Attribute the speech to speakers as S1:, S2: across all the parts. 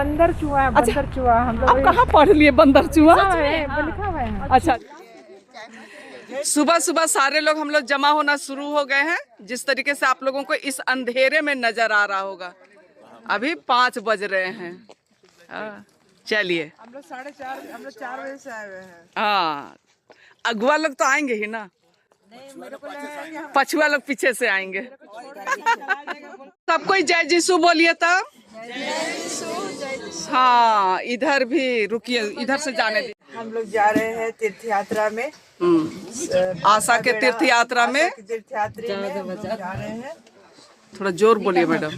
S1: बंदर चूहा है, बंदर चूहा हम लोग।
S2: आप कहाँ पढ़ लिए बंदर चूहा?
S1: लिखा हुआ है।
S2: अच्छा, सुबह सुबह सारे लोग हम लोग जमा होना शुरू हो गए हैं। जिस तरीके से आप लोगों को इस अंधेरे में नजर आ रहा होगा, अभी 5 बज रहे हैं। चलिए,
S1: हम लोग 4:30, हम लोग 4 बजे से आए हुए हैं।
S2: हाँ, अगुआ लोग तो आएंगे ही ना, पछुआ लोग पीछे से आएंगे। सब कोई जय जीसू बोलिए तब। हाँ, इधर भी रुकिए, इधर से जाने दीजिए।
S1: हम लोग जा रहे हैं तीर्थ यात्रा में,
S2: आशा के तीर्थ यात्रा में।
S1: तीर्थ यात्री में हम लोग जा रहे हैं।
S2: थोड़ा जोर बोलिए मैडम।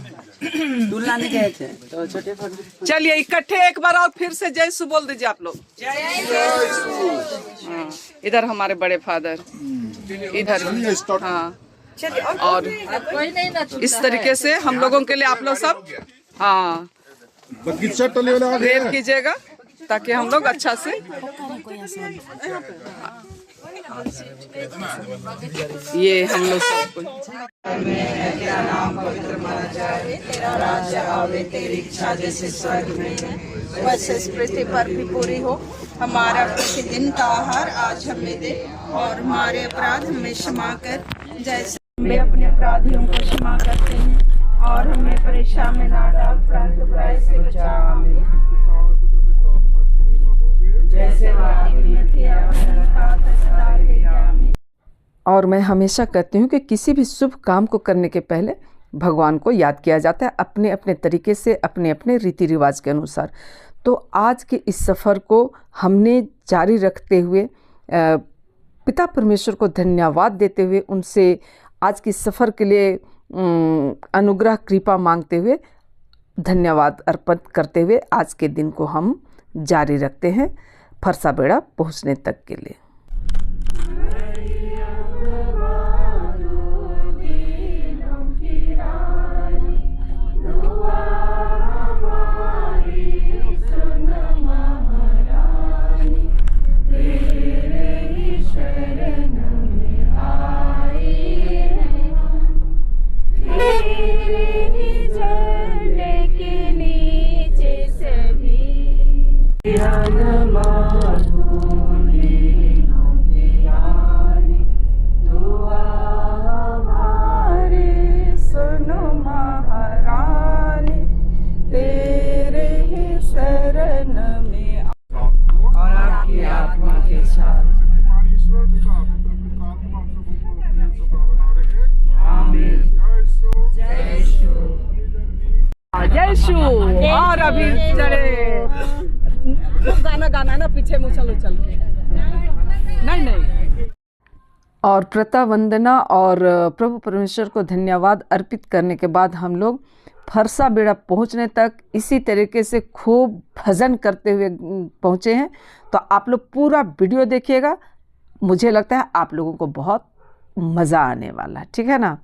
S3: दूल्हा नहीं गए थे तो छोटे छोटे।
S2: चलिए इकट्ठे एक बार और फिर से जय सु बोल दीजिए आप लोग। हाँ, इधर हमारे बड़े फादर, इधर हाँ, और इस तरीके से हम लोगों के लिए आप लोग सब हाँ प्रेयर कीजिएगा ताकि हम लोग अच्छा से ये हम लोग सबको
S1: तेरा नाम पवित्र माना जाए, तेरा राज्य आवे, तेरी इच्छा जैसे स्वर्ग में वैसे इस पृथ्वी पर भी पूरी हो। हमारा प्रतिदिन का आहार आज हमें दे, और हमारे अपराध हमें क्षमा कर जैसे हम अपने अपराधियों को क्षमा करते हैं, और हमें परीक्षा में ना डाल परंतु बुराई से बचा। आमीन। जैसे
S2: और मैं हमेशा कहती हूँ कि किसी भी शुभ काम को करने के पहले भगवान को याद किया जाता है, अपने अपने तरीके से, अपने अपने रीति रिवाज के अनुसार। तो आज के इस सफ़र को हमने जारी रखते हुए पिता परमेश्वर को धन्यवाद देते हुए, उनसे आज की सफ़र के लिए अनुग्रह कृपा मांगते हुए, धन्यवाद अर्पित करते हुए आज के दिन को हम जारी रखते हैं फरसाबेड़ा पहुँचने तक के लिए। और अभी चले गाना गाना ना, पीछे मुँह उछल के नहीं। और प्रता वंदना और प्रभु परमेश्वर को धन्यवाद अर्पित करने के बाद हम लोग फरसाबेड़ा पहुंचने तक इसी तरीके से खूब भजन करते हुए पहुंचे हैं। तो आप लोग पूरा वीडियो देखिएगा, मुझे लगता है आप लोगों को बहुत मज़ा आने वाला है, ठीक है ना।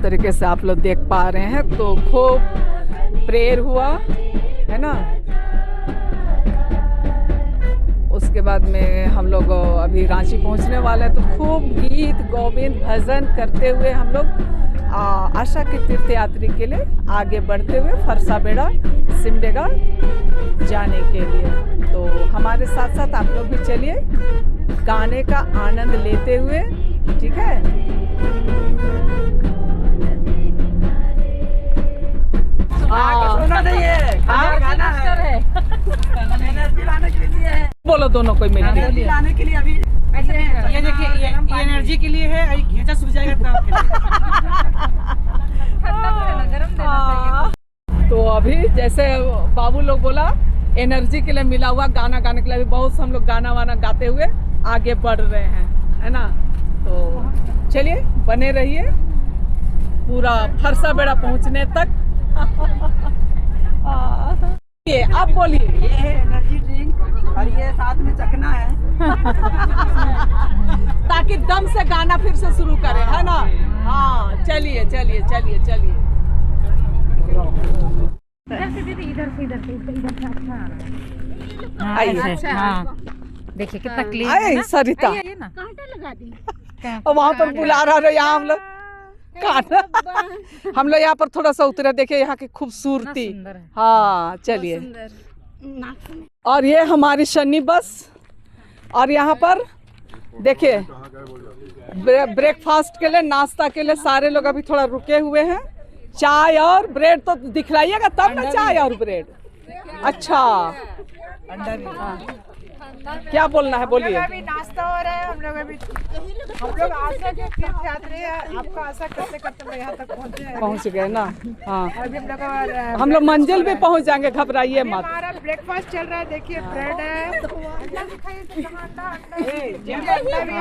S2: तरीके से आप लोग देख पा रहे हैं, तो खूब प्रेयर हुआ है ना। उसके बाद में हम लोग अभी रांची पहुंचने वाले हैं, तो खूब गीत गोविंद भजन करते हुए हम लोग आशा के तीर्थ यात्री के लिए आगे बढ़ते हुए फरसाबेड़ा सिमडेगा जाने के लिए। तो हमारे साथ साथ आप लोग भी चलिए गाने का आनंद लेते हुए, ठीक है।
S3: गाना है एनर्जी लाने के लिए है।
S2: बोलो दोनों कोई मिल
S3: एनर्जी लाने के लिए अभी ये देखिए, ये एनर्जी के लिए है, घेचा सूख जाएगा
S2: तो अभी जैसे बाबू लोग बोला एनर्जी के लिए मिला हुआ गाना गाने के लिए, अभी बहुत हम लोग गाना वाना गाते हुए आगे बढ़ रहे हैं, है ना। तो चलिए बने रहिए पूरा फरसाबेड़ा पहुंचने तक। ये आप बोलिए।
S3: ये है एनर्जी ड्रिंक और ये साथ में चखना है
S2: ताकि दम से गाना फिर से शुरू करें, है ना। हाँ चलिए चलिए चलिए चलिए। आइए,
S4: देखिए कितना क्लीन
S2: आए सरिता वहाँ पर बुला रहा है। यहाँ हम लोग हम लोग यहाँ पर थोड़ा सा उतरे, देखिए यहाँ की खूबसूरती। हाँ चलिए। और ये हमारी शनि बस, और यहाँ पर देखिए ब्रेकफास्ट के लिए, नाश्ता के लिए सारे लोग अभी थोड़ा रुके हुए हैं। चाय और ब्रेड तो दिखलाइएगा तब ना, चाय और ब्रेड। अच्छा क्या बोलना है, बोलिए।
S5: अभी नाश्ता हो रहा है, हम लोग आशा के तीर्थयात्री हैं, आपको आशा करते करते यहाँ तक
S2: पहुँच गए ना। हाँ
S5: अभी
S2: हम लोग मंजिल भी पहुँच जाएंगे, घबराइए मत।
S5: हमारा ब्रेकफास्ट चल रहा है, देखिए ब्रेड है,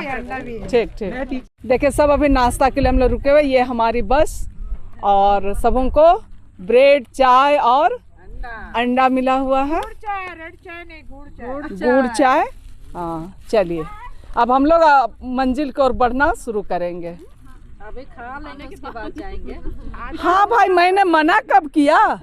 S5: अंडा भी है।
S2: ठीक ठीक। देखिए सब अभी नाश्ता के लिए हम लोग रुके हुए। ये हमारी बस, और सबों को ब्रेड चाय और अंडा मिला हुआ है।
S5: रेड चाय नहीं,
S2: गुड़ चाय। हाँ चलिए अब हम लोग मंजिल की ओर बढ़ना शुरू करेंगे।
S3: अभी खा लेने के बाद जाएंगे।
S2: हाँ भाई, मैंने मना कब किया।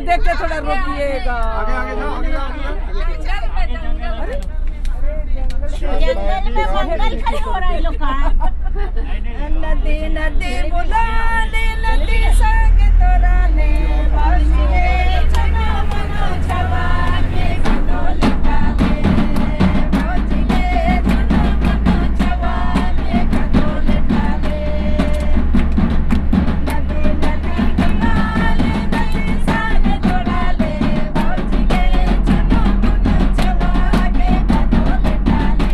S2: देख के थोड़ा रोकिएगा। नदी नदी बुलाने नदी संग तोराने बाजिए चना मनो छवा के खडोल काले बाजिए चना मनो छवा के खडोल काले नदी नदी बुलाने नदी संग तोराने बाजिए चना मनो छवा के खडोल काले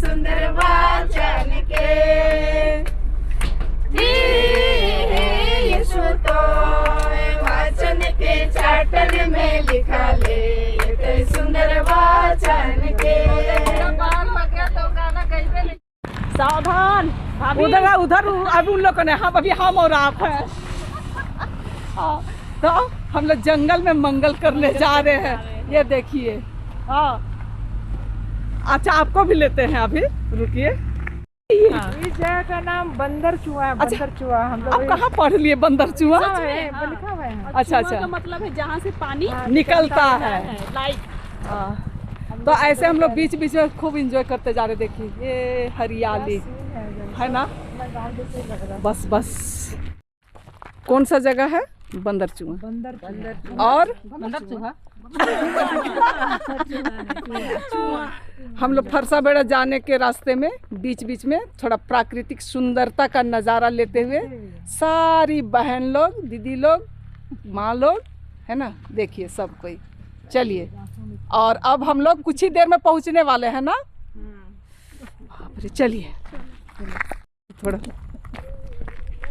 S2: सुंदर वाचन के यीशु तो वाचन के चाटन में लिखा ले सुंदर वाचन के। सावधान, उधर उधर अभी उन लोग ने, हम अभी हम और आप हैं। तो हम लोग जंगल में मंगल करने जा रहे हैं, ये देखिए। हाँ, अच्छा आपको भी लेते हैं, अभी रुकिए।
S5: इस जगह का नाम बंदर चुआ है। बंदर चुआ हम लोग।
S2: आप कहाँ पढ़ लिए बंदर चुआ?
S5: लिखा हुआ है।
S2: अच्छा अच्छा,
S3: का मतलब है जहाँ से पानी
S2: निकलता है।
S3: लाइक
S2: तो ऐसे हम लोग बीच बीच में खूब एंजॉय करते जा रहे। देखिए ये हरियाली है ना, बस बस। कौन सा जगह है? बंदर चूहा।
S5: बंदर
S2: और
S3: बंदर चूहा
S2: हम लोग फरसा बेड़ा जाने के रास्ते में बीच बीच में थोड़ा प्राकृतिक सुंदरता का नज़ारा लेते हुए सारी बहन लोग, दीदी लोग, माँ लोग, है ना, देखिए सब कोई। चलिए, और अब हम लोग कुछ ही देर में पहुंचने वाले हैं ना। बाप रे, चलिए थोड़ा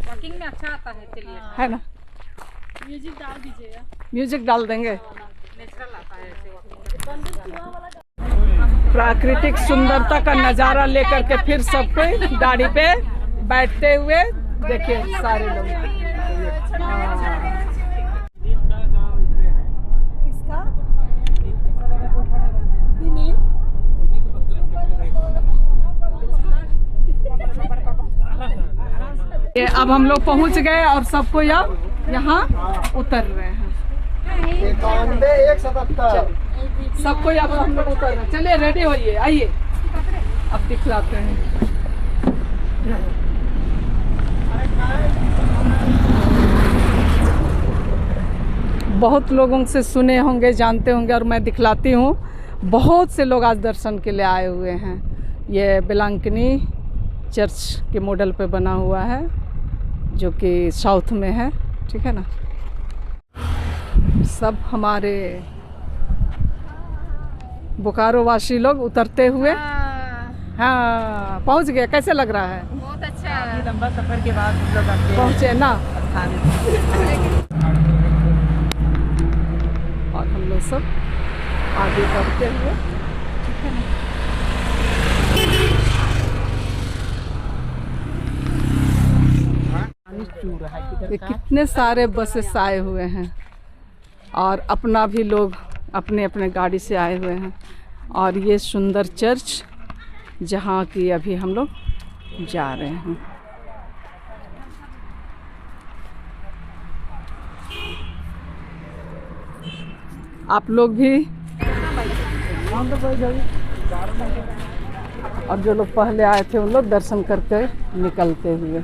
S4: वॉकिंग में अच्छा आता है, चलिए।
S2: है ना,
S1: म्यूजिक डाल दीजिएगा।
S2: म्यूजिक डाल देंगे।
S4: नेचुरल आता है ऐसे वॉकिंग।
S2: प्राकृतिक सुंदरता का नज़ारा लेकर के फिर सब कोई गाड़ी पे बैठते हुए देखिए सारे लोग। ये अब हम लोग पहुंच गए और सबको अब यहाँ उतर रहे हैं।
S6: 9177
S2: सबको अब हम लोग उतर रहे हैं। चलिए रेडी होइए, आइए अब दिखलाते हैं। बहुत लोगों से सुने होंगे, जानते होंगे, और मैं दिखलाती हूँ। बहुत से लोग आज दर्शन के लिए आए हुए हैं। ये बेलांकनी चर्च के मॉडल पे बना हुआ है, जो कि साउथ में है, ठीक है ना। सब हमारे बोकारो वासी लोग उतरते हुए हाँ पहुंच गए। कैसे लग रहा है?
S4: बहुत अच्छा।
S5: लंबा सफर के बाद हम लोग आपके
S2: पहुंचे ना,
S5: स्थान
S2: और हम लोग सब आगे बढ़ते हुए, ठीक है ना। ये कितने सारे बसेस आए हुए हैं और अपना भी लोग अपने अपने गाड़ी से आए हुए हैं। और ये सुंदर चर्च जहाँ की अभी हम लोग जा रहे हैं। आप लोग भी, और जो लोग पहले आए थे उन लोग दर्शन करके निकलते हुए।